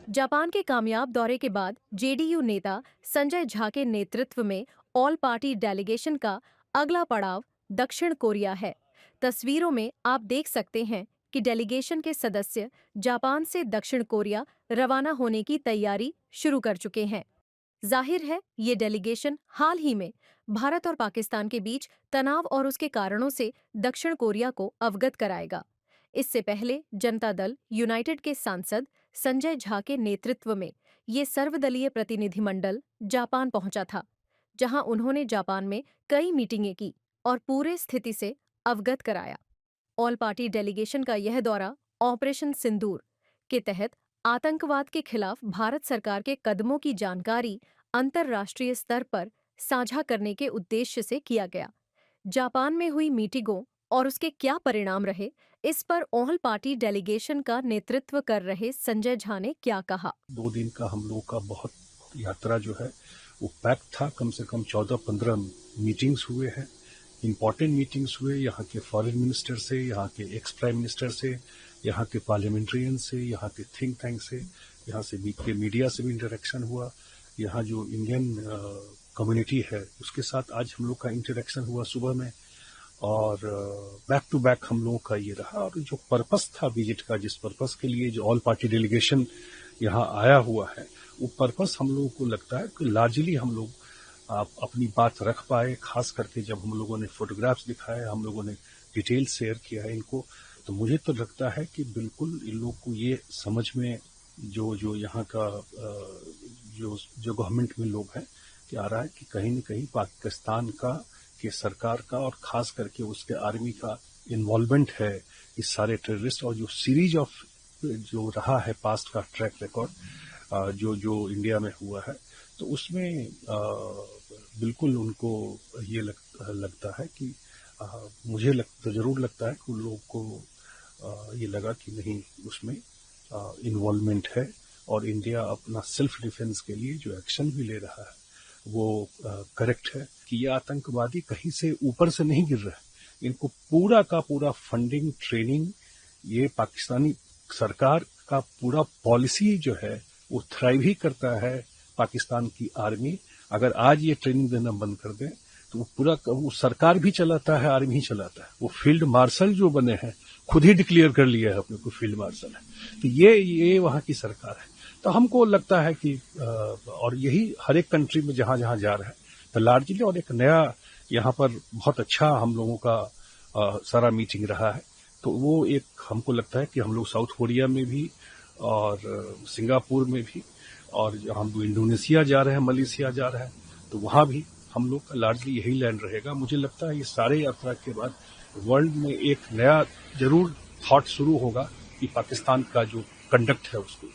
Japan के कामयाब दौरे के बाद जेडीयू नेता संजय झा के नेतृत्व में ऑल पार्टी डेलीगेशन का अगला पड़ाव दक्षिण कोरिया है। तस्वीरों में आप देख सकते हैं कि डेलीगेशन के सदस्य जापान से दक्षिण कोरिया रवाना होने की तैयारी शुरू कर चुके हैं। जाहिर है, ये डेलीगेशन हाल ही में भारत और पाकिस्तान के बीच तनाव और उसके कारणों से दक्षिण कोरिया को अवगत कराएगा। इससे पहले जनता दल यूनाइटेड के सांसद संजय झा के नेतृत्व में ये सर्वदलीय प्रतिनिधिमंडल जापान पहुंचा था, जहां उन्होंने जापान में कई मीटिंगें की और पूरे स्थिति से अवगत कराया। ऑल पार्टी डेलीगेशन का यह दौरा ऑपरेशन सिंदूर के तहत आतंकवाद के खिलाफ भारत सरकार के कदमों की जानकारी अंतर्राष्ट्रीय स्तर पर साझा करने के उद्देश्य से किया गया। जापान में हुई मीटिंगों और उसके क्या परिणाम रहे, इस पर ऑल पार्टी डेलीगेशन का नेतृत्व कर रहे संजय झा ने क्या कहा। 2 दिन का हम लोग का बहुत यात्रा जो है वो पैक था। कम से कम 14-15 मीटिंग्स हुए हैं, इम्पोर्टेंट मीटिंग्स हुए यहाँ के फॉरेन मिनिस्टर से, यहाँ के एक्स प्राइम मिनिस्टर से, यहाँ के पार्लियामेंट्रियन से, यहाँ के थिंक टैंक से, यहाँ से मीडिया से भी इंटरेक्शन हुआ। यहाँ जो इंडियन कम्युनिटी है उसके साथ आज हम लोग का इंटरेक्शन हुआ सुबह में, और बैक टू बैक हम लोगों का ये रहा। और जो पर्पस था विजिट का, जिस पर्पस के लिए जो ऑल पार्टी डेलीगेशन यहाँ आया हुआ है, वो पर्पस हम लोगों को लगता है कि लार्जली हम लोग अपनी बात रख पाए। खास करके जब हम लोगों ने फोटोग्राफ्स दिखाए, हम लोगों ने डिटेल शेयर किया है इनको, तो मुझे तो लगता है कि बिल्कुल इन लोग को ये समझ में जो यहाँ का जो गवर्नमेंट में लोग हैं कि आ रहा है कि कहीं न कहीं पाकिस्तान के सरकार का और खास करके उसके आर्मी का इन्वॉल्वमेंट है इस सारे टेररिस्ट, और जो सीरीज ऑफ जो रहा है पास्ट का ट्रैक रिकॉर्ड जो इंडिया में हुआ है, तो उसमें बिल्कुल उनको ये लगता है कि मुझे जरूर लगता है कि उन लोगों को ये लगा कि नहीं, उसमें इन्वॉल्वमेंट है और इंडिया अपना सेल्फ डिफेंस के लिए जो एक्शन भी ले रहा है वो करेक्ट है। कि ये आतंकवादी कहीं से ऊपर से नहीं गिर रहा है, इनको पूरा का पूरा फंडिंग, ट्रेनिंग, ये पाकिस्तानी सरकार का पूरा पॉलिसी जो है वो थ्राइव ही करता है। पाकिस्तान की आर्मी अगर आज ये ट्रेनिंग देना बंद कर दे तो वो पूरा वो सरकार भी चलाता है, आर्मी ही चलाता है। वो फील्ड मार्शल जो बने हैं खुद ही डिक्लेयर कर लिया है अपने को फील्ड मार्शल है, तो ये वहां की सरकार है। तो हमको लगता है कि और यही हर एक कंट्री में जहां जहां जा रहा है तो लार्जली, और एक नया यहाँ पर बहुत अच्छा हम लोगों का सारा मीटिंग रहा है। तो वो एक हमको लगता है कि हम लोग साउथ कोरिया में भी और सिंगापुर में भी, और हम इंडोनेशिया जा रहे हैं, मलेशिया जा रहे हैं, तो वहाँ भी हम लोग का लार्जली यही लैंड रहेगा। मुझे लगता है ये सारे यात्रा के बाद वर्ल्ड में एक नया जरूर थॉट शुरू होगा कि पाकिस्तान का जो कंडक्ट है उसको